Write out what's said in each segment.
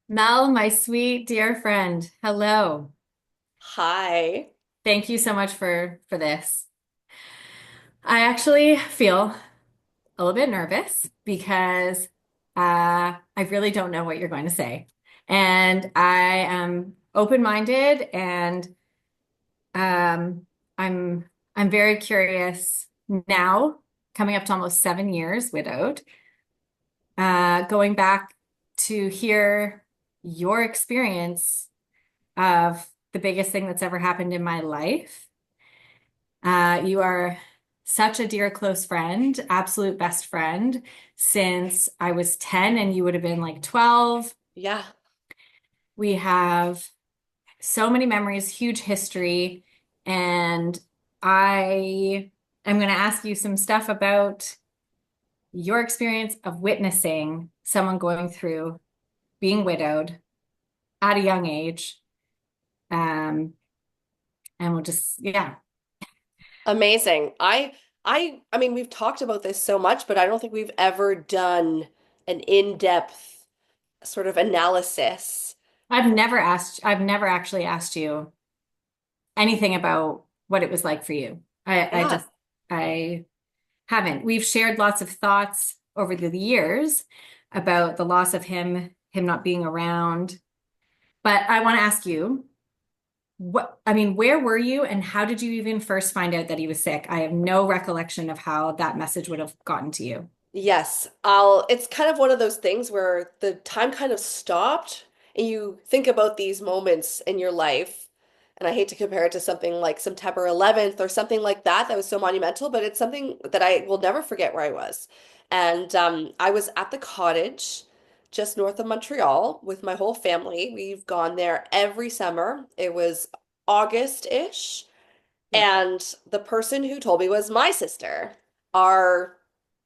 Mel, my sweet dear friend, hello. Hi. Thank you so much for this. I actually feel a little bit nervous because I really don't know what you're going to say. And I am open-minded and um, I'm very curious now, coming up to almost 7 years widowed, going back to hear your experience of the biggest thing that's ever happened in my life. You are such a dear close friend, absolute best friend since I was 10 and you would have been like 12. Yeah, We have so many memories, huge history, and I am going to ask you some stuff about your experience of witnessing someone going through being widowed at a young age. Um, and we'll just, yeah. amazing. I mean, we've talked about this so much, but I don't think we've ever done an in-depth sort of analysis. I've never actually asked you anything about what it was like for you. Yeah. I haven't. We've shared lots of thoughts over the years about the loss of him not being around. But I want to ask you, where were you and how did you even first find out that he was sick? I have no recollection of how that message would have gotten to you. Yes. It's kind of one of those things where the time kind of stopped and you think about these moments in your life. And I hate to compare it to something like September 11th or something like that that was so monumental, but it's something that I will never forget where I was. And I was at the cottage just north of Montreal with my whole family. We've gone there every summer. It was August-ish. Yeah. And the person who told me was my sister, our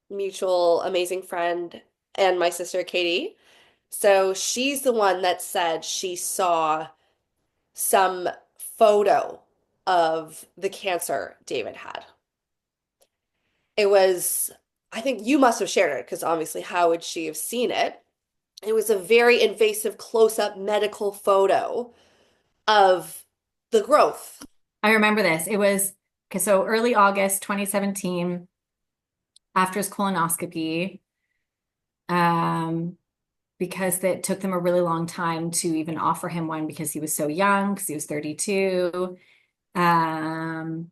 mutual amazing friend, and my sister Katie. So she's the one that said she saw some photo of the cancer David had. It was, I think you must have shared it because obviously, how would she have seen it? It was a very invasive close-up medical photo of the growth. I remember this. It was okay, so early August 2017, after his colonoscopy. Um, because it took them a really long time to even offer him one because he was so young, because he was 32. Um,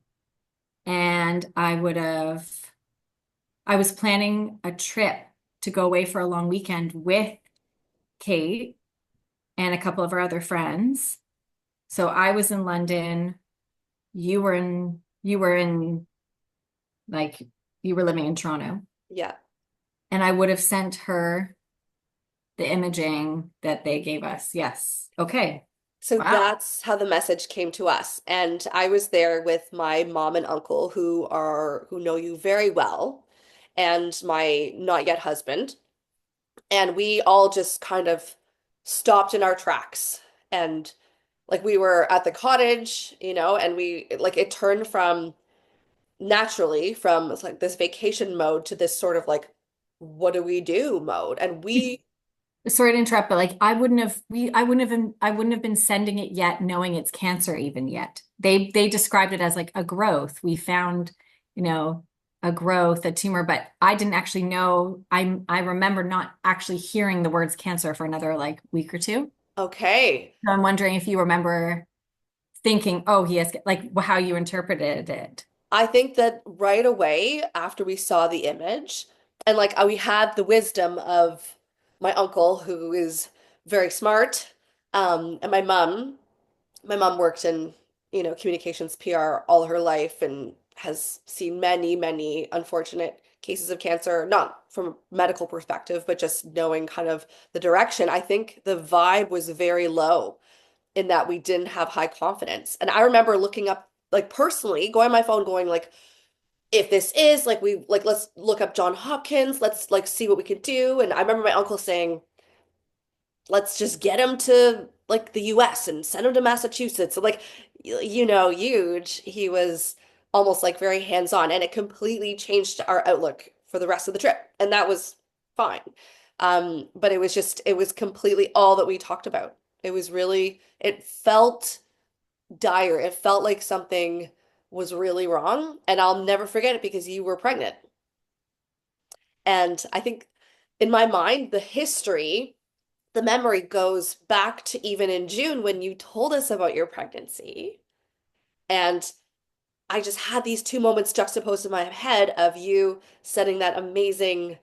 and I was planning a trip to go away for a long weekend with Kate and a couple of our other friends. So I was in London, you were in like you were living in Toronto, Yeah. and I would have sent her the imaging that they gave us. Yes. Okay. So Wow. that's how the message came to us. And I was there with my mom and uncle who know you very well and my not yet husband. And we all just kind of stopped in our tracks. And like we were at the cottage, and we like it turned from naturally from like this vacation mode to this sort of like, what do we do mode? And we Sorry to interrupt, but like I wouldn't have been sending it yet, knowing it's cancer even yet. They described it as like a growth. We found, you know, a growth, a tumor, but I didn't actually know. I remember not actually hearing the words cancer for another like week or two. okay. So I'm wondering if you remember thinking, oh, he has like how you interpreted it. I think that right away after we saw the image, and like we had the wisdom of my uncle, who is very smart, and my mom worked in, communications PR all her life and has seen many, many unfortunate cases of cancer, not from a medical perspective, but just knowing kind of the direction. I think the vibe was very low in that we didn't have high confidence. And I remember looking up, like personally, going on my phone, going like, if this is like we like let's look up John Hopkins, let's like see what we can do. And I remember my uncle saying, let's just get him to like the US and send him to Massachusetts. So like huge. He was almost like very hands-on and it completely changed our outlook for the rest of the trip. And that was fine. But it was completely all that we talked about. It was really, it felt dire. It felt like something was really wrong. And I'll never forget it because you were pregnant. And I think in my mind, the memory goes back to even in June when you told us about your pregnancy. And I just had these two moments juxtaposed in my head of you sending that amazing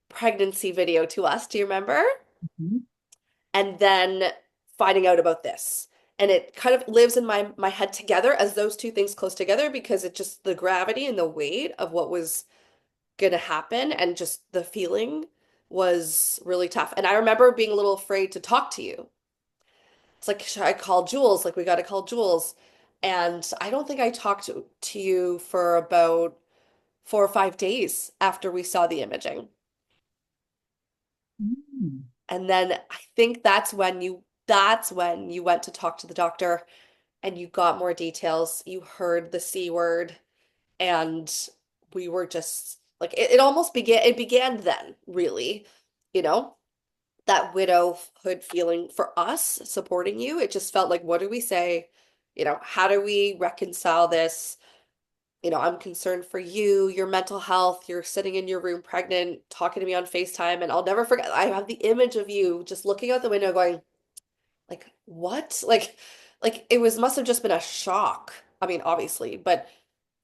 pregnancy video to us. Do you remember? Mhm. And then finding out about this. And it kind of lives in my head together as those two things close together because it just the gravity and the weight of what was going to happen and just the feeling was really tough. And I remember being a little afraid to talk to you. It's like, should I call Jules? Like, we got to call Jules. And I don't think I talked to you for about 4 or 5 days after we saw the imaging. Mm. And then I think that's when you went to talk to the doctor and you got more details. You heard the C word and we were just like it began then, really, you know, that widowhood feeling for us supporting you. It just felt like, what do we say? You know, how do we reconcile this? You know, I'm concerned for you, your mental health. You're sitting in your room pregnant, talking to me on FaceTime, and I'll never forget. I have the image of you just looking out the window going, like, what? Like it was must have just been a shock. I mean, obviously, but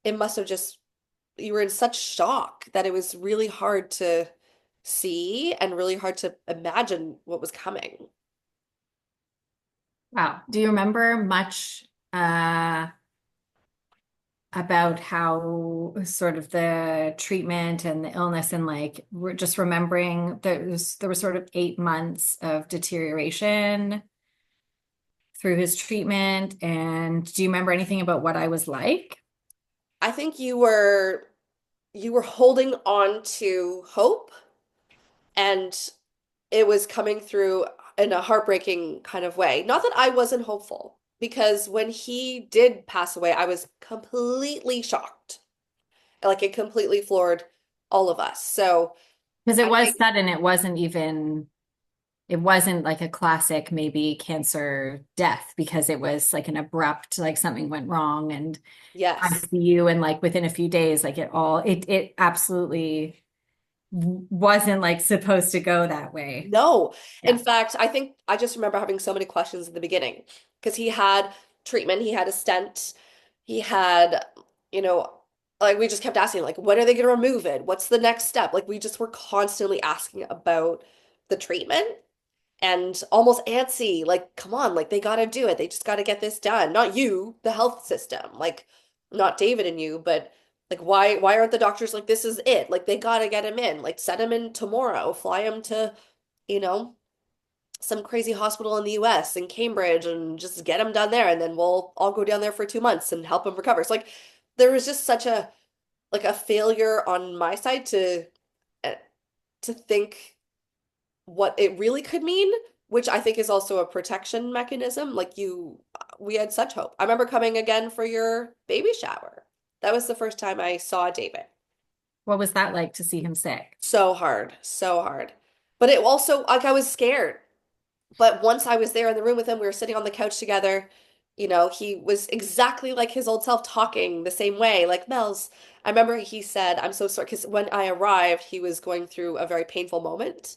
it must have just you were in such shock that it was really hard to see and really hard to imagine what was coming. Wow. Do you remember much about how sort of the treatment and the illness and like we're just remembering there was sort of 8 months of deterioration through his treatment. And do you remember anything about what I was like? I think you were holding on to hope and it was coming through in a heartbreaking kind of way. Not that I wasn't hopeful, because when he did pass away, I was completely shocked. Like it completely floored all of us. So Because it I was think, sudden, it wasn't like a classic maybe cancer death because it was like an abrupt, like something went wrong and yes. ICU and like within a few days, like it absolutely wasn't like supposed to go that way. No. In Yeah. fact, I think I just remember having so many questions in the beginning because he had treatment, he had a stent, he had, you know, like we just kept asking, like, when are they going to remove it? What's the next step? Like, we just were constantly asking about the treatment and almost antsy, like, come on, like, they got to do it. They just got to get this done. Not you, the health system, like, not David and you, but like, why aren't the doctors like, this is it? Like, they got to get him in, like, send him in tomorrow, fly him to you know, some crazy hospital in the US in Cambridge and just get him down there and then we'll all go down there for 2 months and help him recover. So like there was just such a like a failure on my side uh, to think what it really could mean, which I think is also a protection mechanism. Like we had such hope. I remember coming again for your baby shower. That was the first time I saw David. What was that like to see him sick? So hard, so hard. But it also like I was scared. But once I was there in the room with him, we were sitting on the couch together. You know, he was exactly like his old self, talking the same way, like Mel's. I remember he said, I'm so sorry, because when I arrived, he was going through a very painful moment.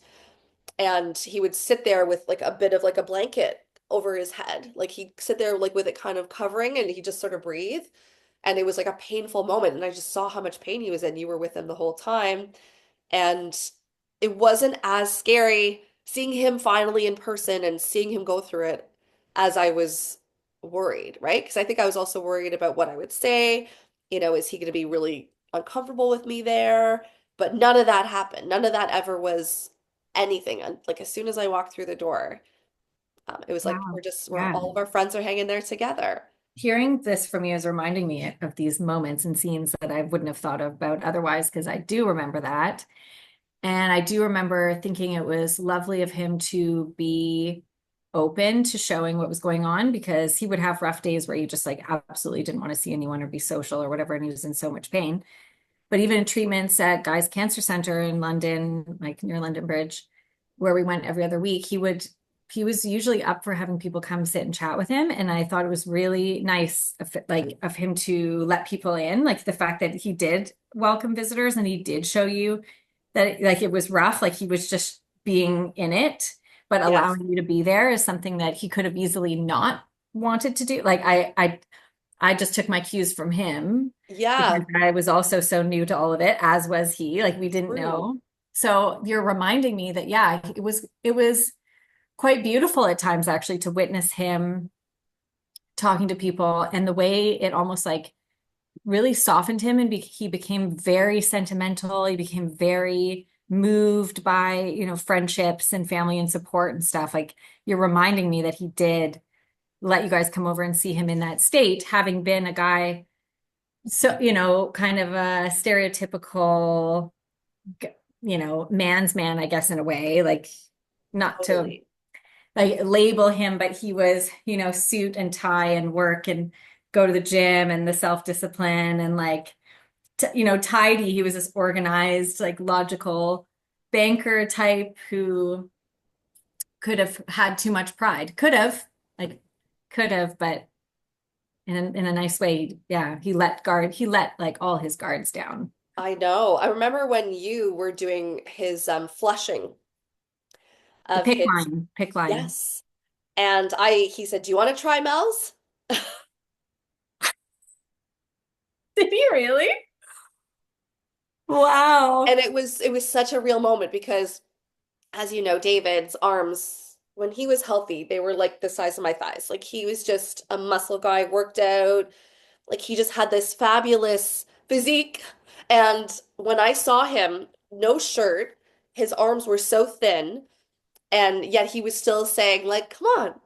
And he would sit there with like a bit of like a blanket over his head. Like he'd sit there like with it kind of covering and he just sort of breathe. And it was like a painful moment. And I just saw how much pain he was in. You were with him the whole time. And it wasn't as scary seeing him finally in person and seeing him go through it as I was worried, right? Because I think I was also worried about what I would say. You know, is he going to be really uncomfortable with me there? But none of that happened. None of that ever was anything. And like as soon as I walked through the door, it was like Wow. we're Yeah. all of our friends are hanging there together. Hearing this from you is reminding me of these moments and scenes that I wouldn't have thought about otherwise, because I do remember that. And I do remember thinking it was lovely of him to be open to showing what was going on because he would have rough days where he just like absolutely didn't want to see anyone or be social or whatever, and he was in so much pain. But even in treatments at Guy's Cancer Center in London, like near London Bridge, where we went every other week, he was usually up for having people come sit and chat with him. And I thought it was really nice of him to let people in, like the fact that he did welcome visitors and he did show you that like it was rough, like he was just being in it, but Yes. allowing you to be there is something that he could have easily not wanted to do. Like I just took my cues from him because Yeah, I was also so new to all of it, as was he. Like we didn't true. know. So you're reminding me that yeah, it was quite beautiful at times actually to witness him talking to people and the way it almost like really softened him and he became very sentimental. He became very moved by, friendships and family and support and stuff. Like you're reminding me that he did let you guys come over and see him in that state, having been a guy, so, kind of a stereotypical, man's man, I guess, in a way, like not to Totally. like label him, but he was, suit and tie and work and go to the gym and the self-discipline and like, tidy. He was this organized, like logical banker type who could have had too much pride. Like, could have, but in a nice way. Yeah, he let like all his guards down. I know. I remember when you were doing his flushing The of his, pick line. yes. And he said, "Do you want to try Mel's?" Did he really? Wow. And it was such a real moment because, as you know, David's arms, when he was healthy, they were like the size of my thighs. Like he was just a muscle guy, worked out. Like he just had this fabulous physique. And when I saw him, no shirt, his arms were so thin, and yet he was still saying, like, come on,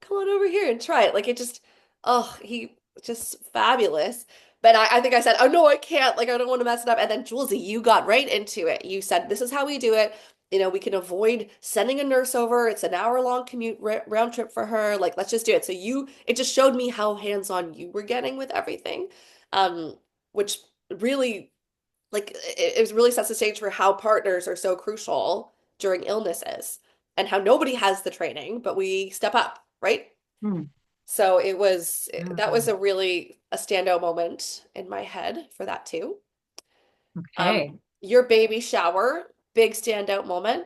come on over here and try it. Like it just, oh, he just fabulous. But I think I said, oh no, I can't. Like I don't want to mess it up. And then Julesy, you got right into it. You said, this is how we do it. We can avoid sending a nurse over. It's an hour-long commute round trip for her. Like, let's just do it. So it just showed me how hands-on you were getting with everything, um, which really, like, it really sets the stage for how partners are so crucial during illnesses and how nobody has the training, but we step up, right? Hmm. So that was Oh, a standout moment in my head for that too. Um, okay. your baby shower, big standout moment.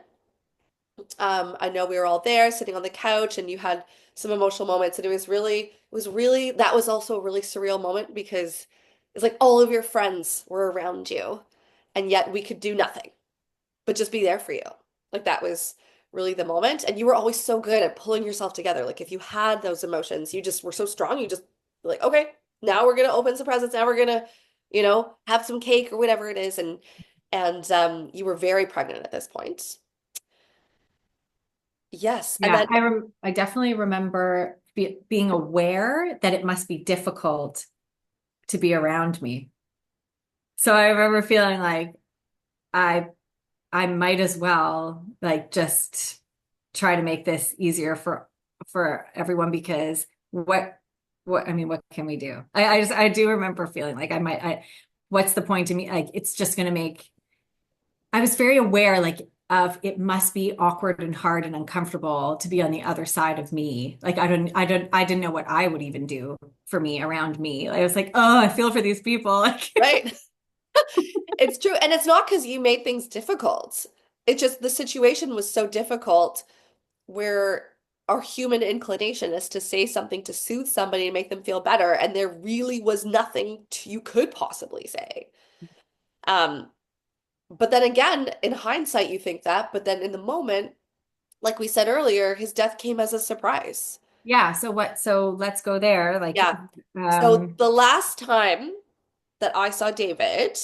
I know we were all there sitting on the couch and you had some emotional moments and that was also a really surreal moment because it's like all of your friends were around you and yet we could do nothing but just be there for you. Like that was really the moment. And you were always so good at pulling yourself together. Like if you had those emotions, you just were so strong. You just like, okay, now we're gonna open some presents. Now we're gonna, have some cake or whatever it is. And you were very pregnant at this point. Yes. And Yeah, then I definitely remember being aware that it must be difficult to be around me. So I remember feeling like I I might as well like just try to make this easier for everyone because what I mean, what can we do? I do remember feeling like what's the point to me? Like it's just gonna make I was very aware like of it must be awkward and hard and uncomfortable to be on the other side of me. Like I didn't know what I would even do for me around me. I was like, oh, I feel for these people. right. It's true. And it's not because you made things difficult. It just the situation was so difficult where our human inclination is to say something to soothe somebody and make them feel better, and there really was nothing you could possibly say. Um, but then again, in hindsight, you think that, but then in the moment, like we said earlier, his death came as a surprise. Yeah, so let's go there. Like Yeah. So um the last time that I saw David,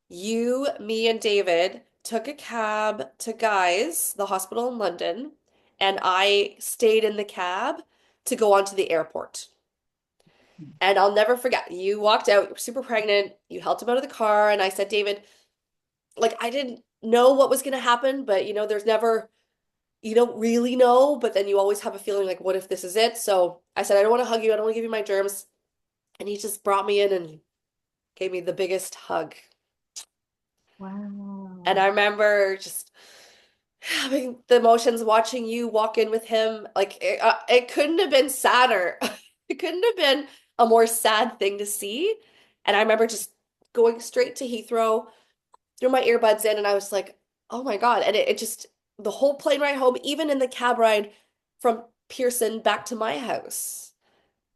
you, me, and David took a cab to Guy's, the hospital in London, and I stayed in the cab to go on to the airport. And I'll never forget, you walked out, you were super pregnant, you helped him out of the car, and I said, David, like I didn't know what was going to happen, but there's never, you don't really know, but then you always have a feeling like, what if this is it? So I said, I don't want to hug you, I don't want to give you my germs. And he just brought me in and gave me the biggest hug. And wow. I remember just having the emotions watching you walk in with him. Like it couldn't have been sadder. It couldn't have been a more sad thing to see. And I remember just going straight to Heathrow, threw my earbuds in, and I was like, oh my God. And it just, the whole plane ride home, even in the cab ride from Pearson back to my house,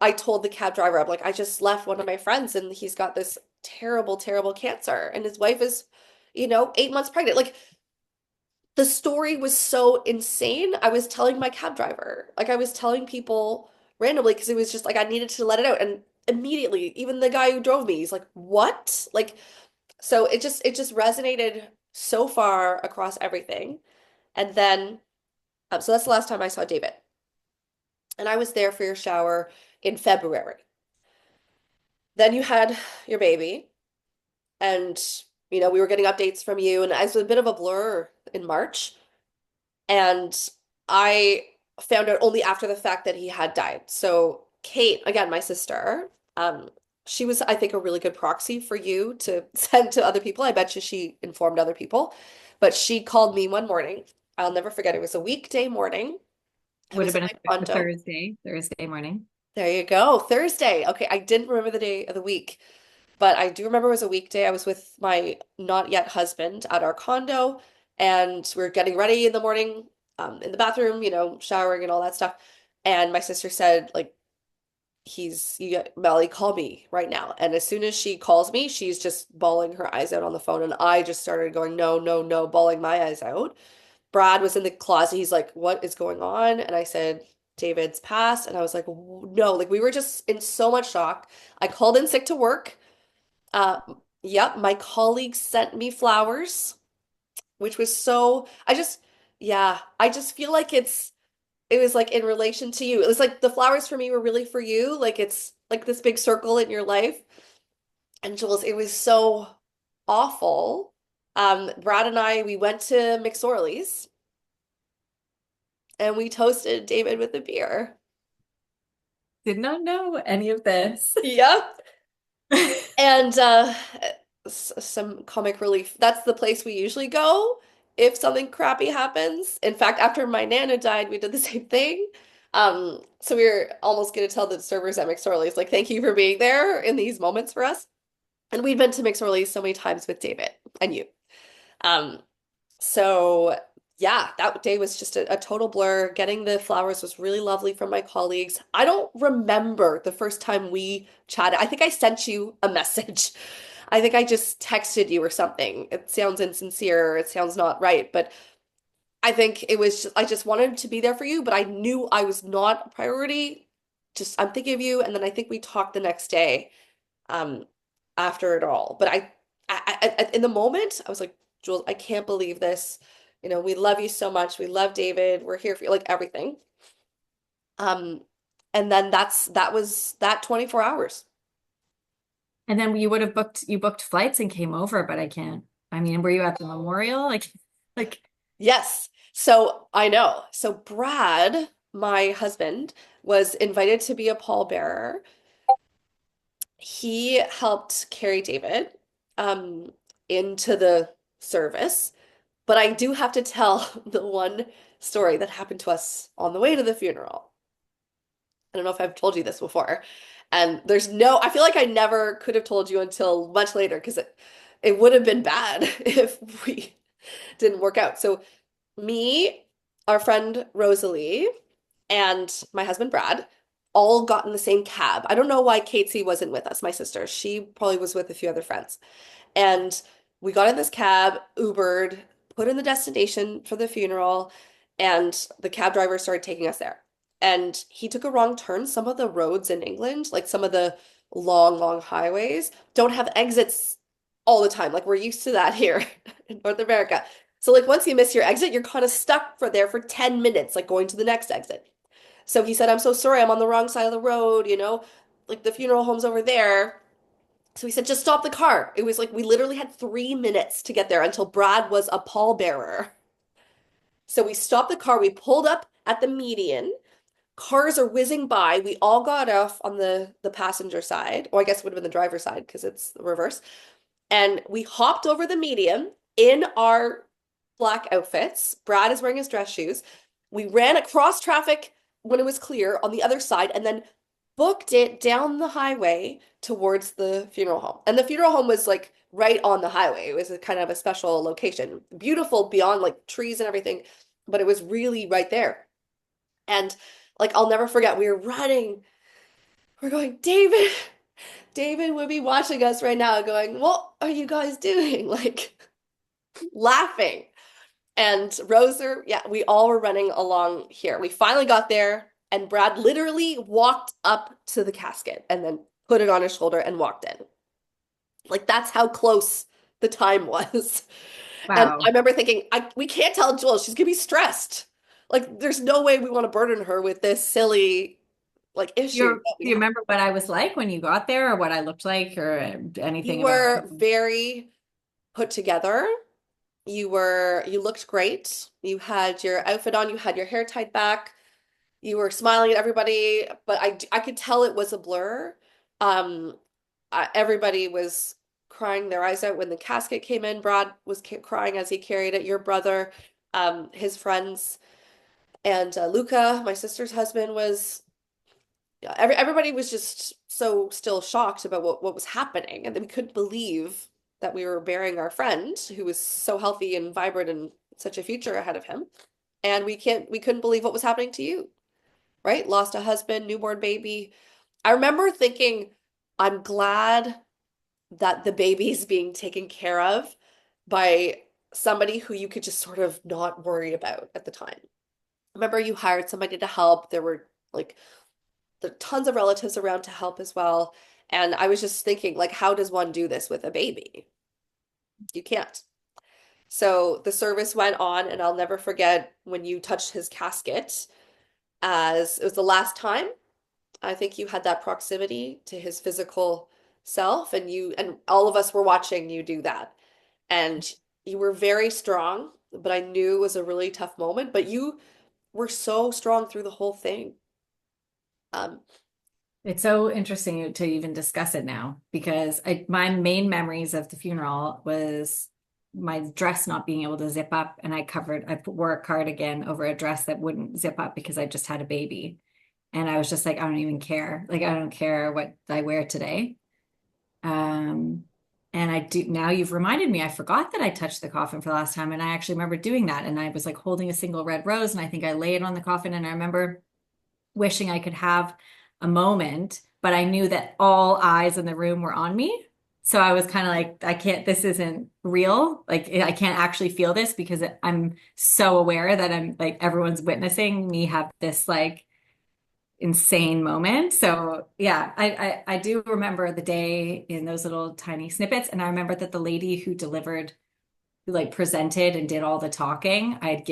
I told the cab driver, I'm like, I just left one of my friends and he's got this terrible, terrible cancer. And his wife is, 8 months pregnant. Like, the story was so insane. I was telling my cab driver, like I was telling people randomly because it was just like I needed to let it out. And immediately, even the guy who drove me, he's like, "What?" Like, so it just resonated so far across everything. And then, so that's the last time I saw David. And I was there for your shower in February. Then you had your baby, and we were getting updates from you, and it was a bit of a blur in March. And I found out only after the fact that he had died. So Kate, again, my sister, she was, I think, a really good proxy for you to send to other people. I bet you she informed other people. But she called me one morning. I'll never forget. It was a weekday morning. I Would have was in been my a condo. Thursday morning. There you go. Thursday. Okay, I didn't remember the day of the week, but I do remember it was a weekday. I was with my not yet husband at our condo, and we were getting ready in the morning, in the bathroom, showering and all that stuff. And my sister said, like, Melly, call me right now. And as soon as she calls me, she's just bawling her eyes out on the phone. And I just started going, no, no, no, bawling my eyes out. Brad was in the closet. He's like, what is going on? And I said, David's passed. And I was like, no, like we were just in so much shock. I called in sick to work. Uh, yep, my colleagues sent me flowers, which was so, yeah, I just feel like it was like in relation to you. It was like the flowers for me were really for you. Like it's like this big circle in your life. And Jules, it was so awful. Brad and I, we went to McSorley's and we toasted David with a beer. Did not know any of this. Yep. And some comic relief. That's the place we usually go if something crappy happens. In fact, after my Nana died, we did the same thing. So we were almost going to tell the servers at McSorley's, like, thank you for being there in these moments for us. And we'd been to McSorley's so many times with David and you. Um, so yeah, that day was just a total blur. Getting the flowers was really lovely from my colleagues. I don't remember the first time we chatted. I think I sent you a message. I think I just texted you or something. It sounds insincere. It sounds not right, but I think it was just, I just wanted to be there for you, but I knew I was not a priority. Just I'm thinking of you, and then I think we talked the next day, um, after it all. But in the moment, I was like, Jules, I can't believe this. We love you so much. We love David. We're here for you, like everything. Um, and then that was that 24 hours. And then you booked flights and came over, but I can't. I mean, were you at the memorial? Like Yes. So I know. So Brad, my husband, was invited to be a pallbearer. He helped carry David into the service. But I do have to tell the one story that happened to us on the way to the funeral. I don't know if I've told you this before. And I feel like I never could have told you until much later because it would have been bad if we didn't work out. So me, our friend Rosalie, and my husband Brad all got in the same cab. I don't know why Casey wasn't with us, my sister. She probably was with a few other friends. And we got in this cab, Ubered, put in the destination for the funeral, and the cab driver started taking us there. And he took a wrong turn. Some of the roads in England, like some of the long, long highways, don't have exits all the time. Like we're used to that here in North America. So like once you miss your exit, you're kind of stuck for 10 minutes, like going to the next exit. So he said, I'm so sorry, I'm on the wrong side of the road, like the funeral home's over there. So he said, just stop the car. It was like we literally had 3 minutes to get there until Brad was a pallbearer. So we stopped the car. We pulled up at the median. Cars are whizzing by. We all got off on the passenger side, or I guess it would have been the driver's side because it's the reverse. And we hopped over the median in our black outfits. Brad is wearing his dress shoes. We ran across traffic when it was clear on the other side and then booked it down the highway towards the funeral home. And the funeral home was like right on the highway. It was a kind of a special location. Beautiful beyond like trees and everything, but it was really right there. And like I'll never forget, we were running. We're going, David, David would be watching us right now going, what are you guys doing? Like laughing. And Roser, yeah, we all were running along here. We finally got there, and Brad literally walked up to the casket and then put it on his shoulder and walked in. Like that's how close the time was. And I Wow. remember thinking, we can't tell Jules, she's gonna be stressed. Like there's no way we want to burden her with this silly like issue that Do we you have. remember what I was like when you got there or what I looked like or You anything about were very put together. You looked great. You had your outfit on, you had your hair tied back. You were smiling at everybody, but I could tell it was a blur. Um, everybody was crying their eyes out when the casket came in. Brad was crying as he carried it. Your brother, his friends, and Luca, my sister's husband, was. Yeah, everybody was just so still shocked about what was happening, and then we couldn't believe that we were burying our friend who was so healthy and vibrant and such a future ahead of him. And we couldn't believe what was happening to you, right? Lost a husband, newborn baby. I remember thinking, I'm glad that the baby's being taken care of by somebody who you could just sort of not worry about at the time. Remember, you hired somebody to help. There were like there are tons of relatives around to help as well. And I was just thinking, like, how does one do this with a baby? You can't. So the service went on, and I'll never forget when you touched his casket, as it was the last time. I think you had that proximity to his physical self, and you and all of us were watching you do that. And you were very strong, but I knew it was a really tough moment. But you were so strong through the whole thing. Um, It's so interesting to even discuss it now because my main memories of the funeral was my dress not being able to zip up, and wore a cardigan over a dress that wouldn't zip up because I just had a baby. And I was just like, I don't even care. Like, I don't care what I wear today. Um, and I do now you've reminded me, I forgot that I touched the coffin for the last time. And I actually remember doing that. And I was like holding a single red rose, and I think I laid it on the coffin. And I remember wishing I could have a moment, but I knew that all eyes in the room were on me. So I was kind of like, I can't, this isn't real. Like, I can't actually feel this because I'm so aware that I'm like, everyone's witnessing me have this like insane moment. So yeah, I do remember the day in those little tiny snippets. And I remember that the lady who like presented and did all the talking, I'd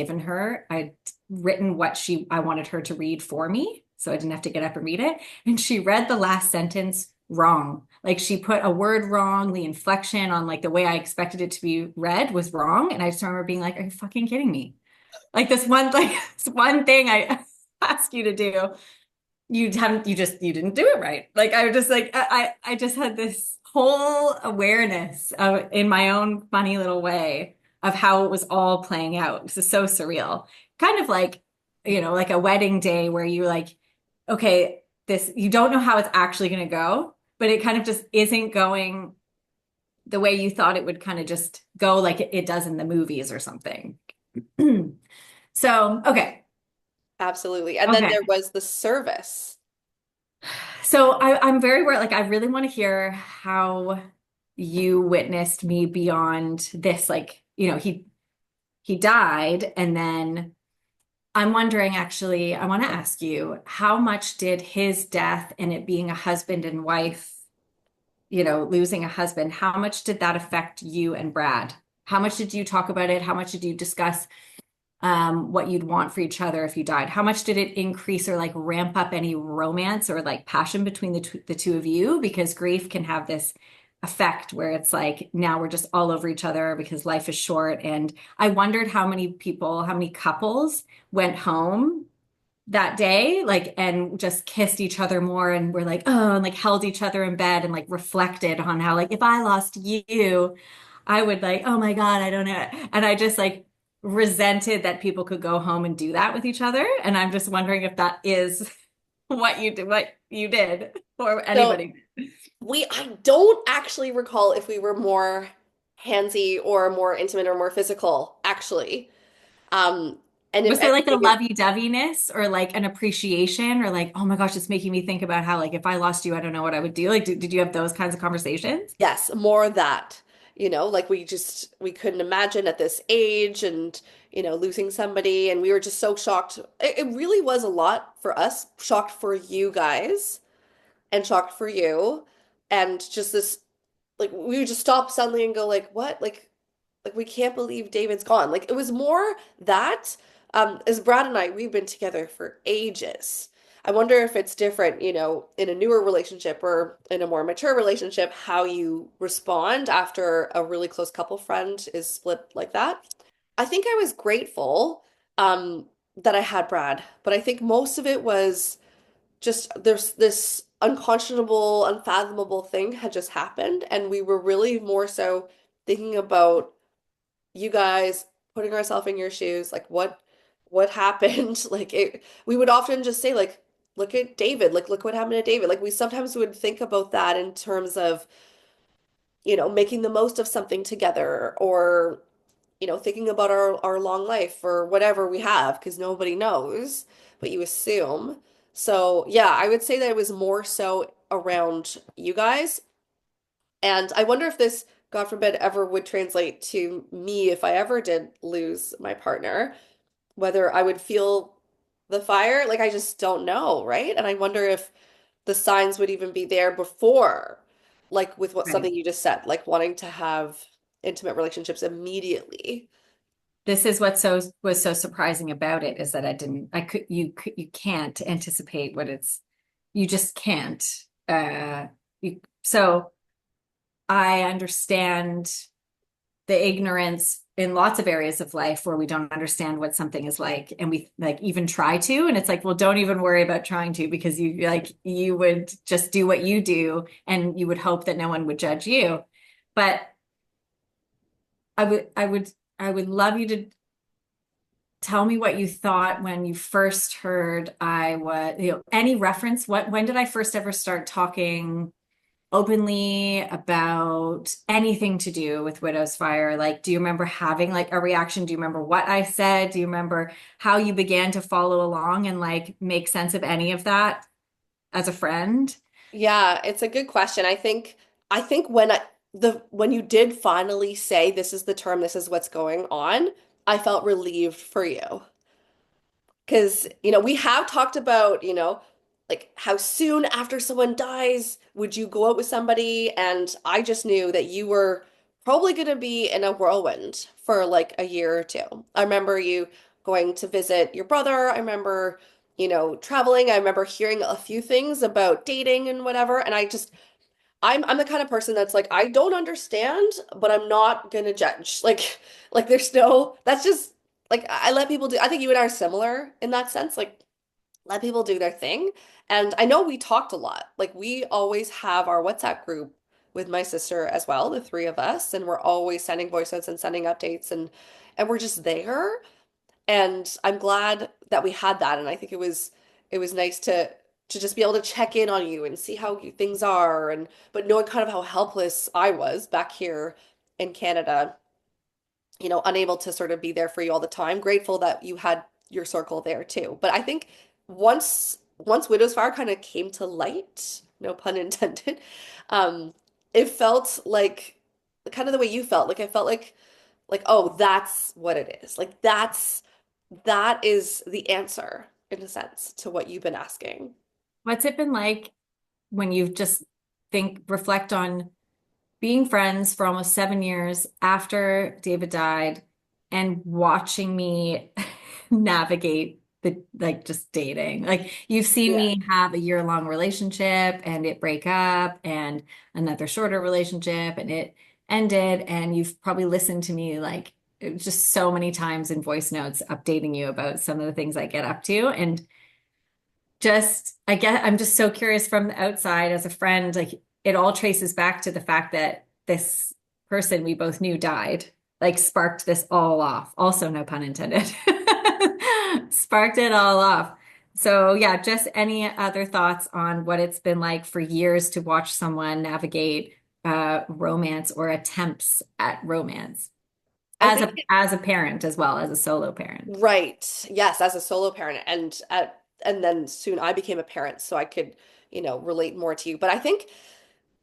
written what I wanted her to read for me. So I didn't have to get up and read it. And she read the last sentence wrong. Like she put a word wrong, the inflection on like the way I expected it to be read was wrong. And I just remember being like, are you fucking kidding me? Like this one thing I ask you to do, you didn't do it right. Like I was just like, I just had this whole awareness of in my own funny little way of how it was all playing out. This is so surreal. Kind of like, like a wedding day where you like, okay, you don't know how it's actually going to go, but it kind of just isn't going the way you thought it would kind of just go like it does in the movies or something. So, okay. absolutely. And then Okay. there was the service. So I'm very worried. Like, I really want to hear how you witnessed me beyond this. Like, he died, and then I'm wondering, actually, I want to ask you, how much did his death and it being a husband and wife, losing a husband, how much did that affect you and Brad? How much did you talk about it? How much did you discuss what you'd want for each other if you died? How much did it increase or like ramp up any romance or like passion between the two of you? Because grief can have this effect where it's like now we're just all over each other because life is short. And I wondered how many couples went home that day, like, and just kissed each other more and were like, oh, and like held each other in bed and like reflected on how, like, if I lost you, I would like, oh my God, I don't know. And I just like resented that people could go home and do that with each other. And I'm just wondering if that is what you did or So anybody. I don't actually recall if we were more handsy or more intimate or more physical, actually. Um, and if Was there like a anything, it, lovey-doveyness or like an appreciation or like, oh my gosh, it's making me think about how like if I lost you, I don't know what I would do. Like, did you have those kinds of conversations? yes, more of that. Like we couldn't imagine at this age and, losing somebody. And we were just so shocked. It really was a lot for us, shocked for you guys and shocked for you. And just this, like, we would just stop suddenly and go like, what? Like we can't believe David's gone. Like it was more that as Brad and I, we've been together for ages. I wonder if it's different, in a newer relationship or in a more mature relationship, how you respond after a really close couple friend is split like that. I think I was grateful that I had Brad, but I think most of it was just there's this unconscionable, unfathomable thing had just happened, and we were really more so thinking about you guys putting ourselves in your shoes, like what happened? We would often just say like, look at David, like look what happened to David. Like we sometimes would think about that in terms of, making the most of something together or, thinking about our long life or whatever we have, because nobody knows, but you assume. So yeah, I would say that it was more so around you guys. And I wonder if this, God forbid, ever would translate to me if I ever did lose my partner, whether I would feel the fire. Like, I just don't know, right? And I wonder if the signs would even be there before, like with what Right. something you just said, like wanting to have intimate relationships immediately. This is what was so surprising about it is that you can't anticipate what you just can't. So I understand the ignorance in lots of areas of life where we don't understand what something is like and we like even try to and it's like well don't even worry about trying to because you would just do what you do and you would hope that no one would judge you but I would love you to tell me what you thought when you first heard I was any reference when did I first ever start talking openly about anything to do with Widow's Fire? Like, do you remember having like a reaction? Do you remember what I said? Do you remember how you began to follow along and like make sense of any of that as a friend? Yeah, it's a good question. I think when you did finally say this is the term, this is what's going on, I felt relieved for you. Because, we have talked about, like how soon after someone dies would you go out with somebody? And I just knew that you were probably going to be in a whirlwind for like a year or two. I remember you going to visit your brother. I remember, traveling. I remember hearing a few things about dating and whatever. And I'm the kind of person that's like, I don't understand, but I'm not gonna judge. Like there's no, that's just like I let people do. I think you and I are similar in that sense. Like let people do their thing. And I know we talked a lot. Like we always have our WhatsApp group with my sister as well, the three of us, and we're always sending voice notes and sending updates and we're just there. And I'm glad that we had that. And I think it was nice to just be able to check in on you and see how things are and but knowing kind of how helpless I was back here in Canada, unable to sort of be there for you all the time. Grateful that you had your circle there too. But I think once Widow's Fire kind of came to light, no pun intended, um, it felt like kind of the way you felt. Like I felt like, oh, that's what it is. Like that is the answer in a sense to what you've been asking. What's it been like when you just reflect on being friends for almost 7 years after David died and watching me navigate the like just dating. Like you've seen Yeah. me have a year-long relationship and it break up and another shorter relationship and it ended and you've probably listened to me like just so many times in voice notes updating you about some of the things I get up to and just I'm just so curious from the outside as a friend like it all traces back to the fact that this person we both knew died like sparked this all off. Also, no pun intended. Sparked it all off. So yeah, just any other thoughts on what it's been like for years to watch someone navigate romance or attempts at romance I think as a parent as well as a solo parent. right. Yes, as a solo parent and then soon I became a parent so I could, relate more to you. But I think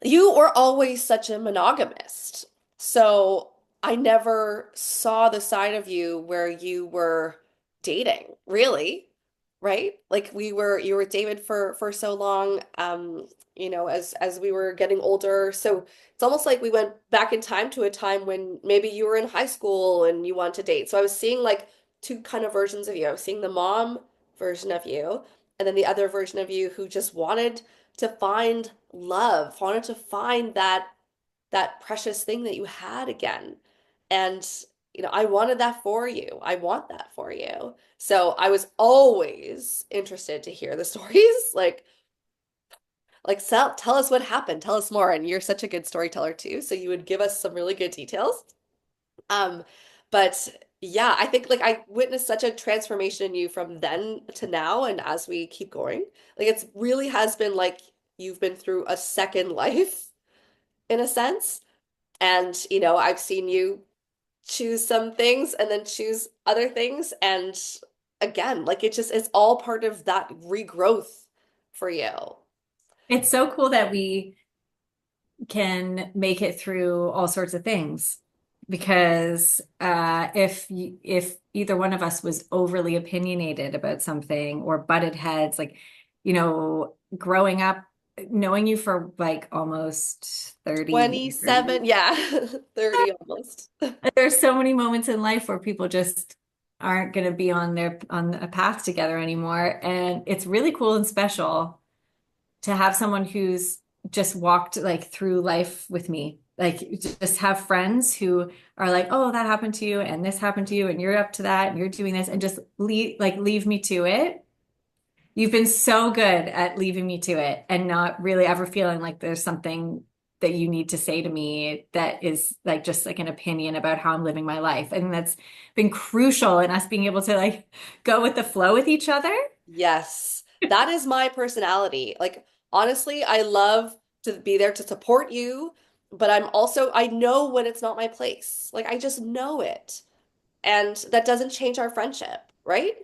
you were always such a monogamist. So I never saw the side of you where you were dating, really, right? Like you were David for so long, as we were getting older. So it's almost like we went back in time to a time when maybe you were in high school and you wanted to date. So I was seeing like two kind of versions of you. I was seeing the mom version of you, and then the other version of you who just wanted to find love, wanted to find that precious thing that you had again. And I wanted that for you. I want that for you. So I was always interested to hear the stories. Like tell us what happened. Tell us more. And you're such a good storyteller too. So you would give us some really good details. Um, but yeah, I think like I witnessed such a transformation in you from then to now, and as we keep going, like it's really has been like you've been through a second life in a sense. And I've seen you choose some things and then choose other things, and again, like it's all part of that regrowth for you. It's so cool that we can make it through all sorts of things because if either one of us was overly opinionated about something or butted heads, like growing up, knowing you for like almost 30 years, 27, yeah, 30 almost. there's so many moments in life where people just aren't going to be on a path together anymore, and it's really cool and special to have someone who's just walked like through life with me. Like just have friends who are like, oh, that happened to you and this happened to you and you're up to that and you're doing this and just leave me to it. You've been so good at leaving me to it and not really ever feeling like there's something that you need to say to me that is like just like an opinion about how I'm living my life. And that's been crucial in us being able to like go with the flow with each other. Yes, that is my personality. Like, honestly, I love to be there to support you, but I know when it's not my place. Like, I just know it. And that doesn't change our friendship, right?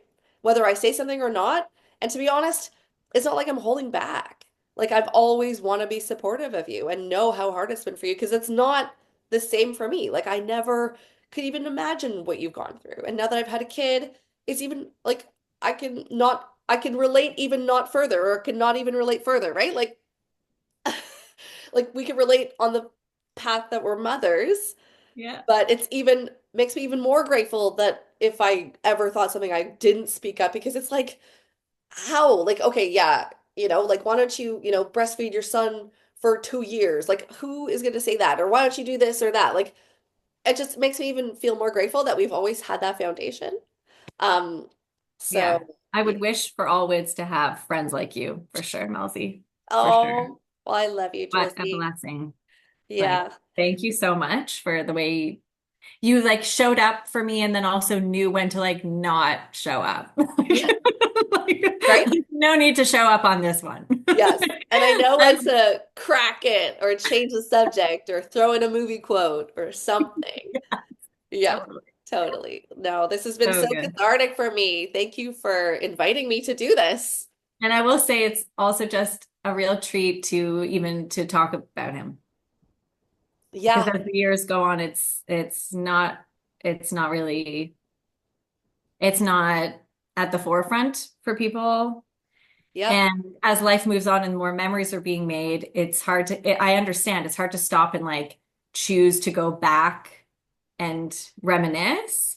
Whether I say something or not. And to be honest, it's not like I'm holding back. Like, I've always want to be supportive of you and know how hard it's been for you because it's not the same for me. Like, I never could even imagine what you've gone through. And now that I've had a kid, it's even like I can relate even not further or can not even relate further, right? Like we can relate on the path that we're mothers, Yeah. but it's even makes me even more grateful that if I ever thought something I didn't speak up because it's like how? Like okay, yeah, like why don't you, breastfeed your son for 2 years? Like who is going to say that? Or why don't you do this or that? Like it just makes me even feel more grateful that we've always had that foundation. Um, Yeah. so I yeah. would wish for all wids to have friends like you, for sure, Melzy, for sure. Oh, well, I love you, What a Josie. blessing. Like, Yeah. thank you so much for the way you like showed up for me and then also knew when to like not show up. Yeah. Right? Like, no need to show up on this one. Yes. And I know when I'm- to crack it or change the subject or throw in a movie quote or something. Yeah, Totally. totally. No, this has been So so good. cathartic for me. Thank you for inviting me to do this. And I will say it's also just a real treat to even to talk about him. Because Yeah. as the years go on, it's not really it's not at the forefront for people. Yep. And as life moves on and more memories are being made, it's hard I understand it's hard to stop and like choose to go back and reminisce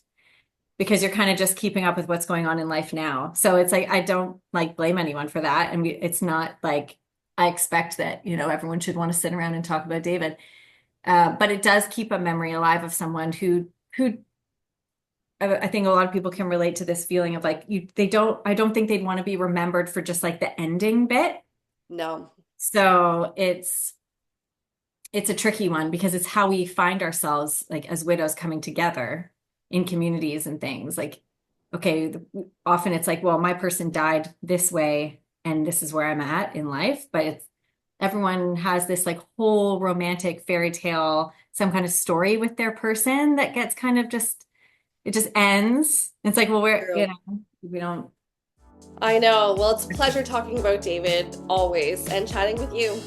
because you're kind of just keeping up with what's going on in life now. So it's like I don't like blame anyone for that. And it's not like I expect that, everyone should want to sit around and talk about David. But it does keep a memory alive of someone who I think a lot of people can relate to this feeling of like I don't think they'd want to be remembered for just like the ending bit. No. So it's a tricky one because it's how we find ourselves like as widows coming together in communities and things like okay, often it's like, well, my person died this way and this is where I'm at in life, but it's everyone has this like whole romantic fairy tale, some kind of story with their person that gets kind of just it just ends. It's like, well, we're, True. we don't I know. Well, it's a pleasure talking about David always and chatting with you.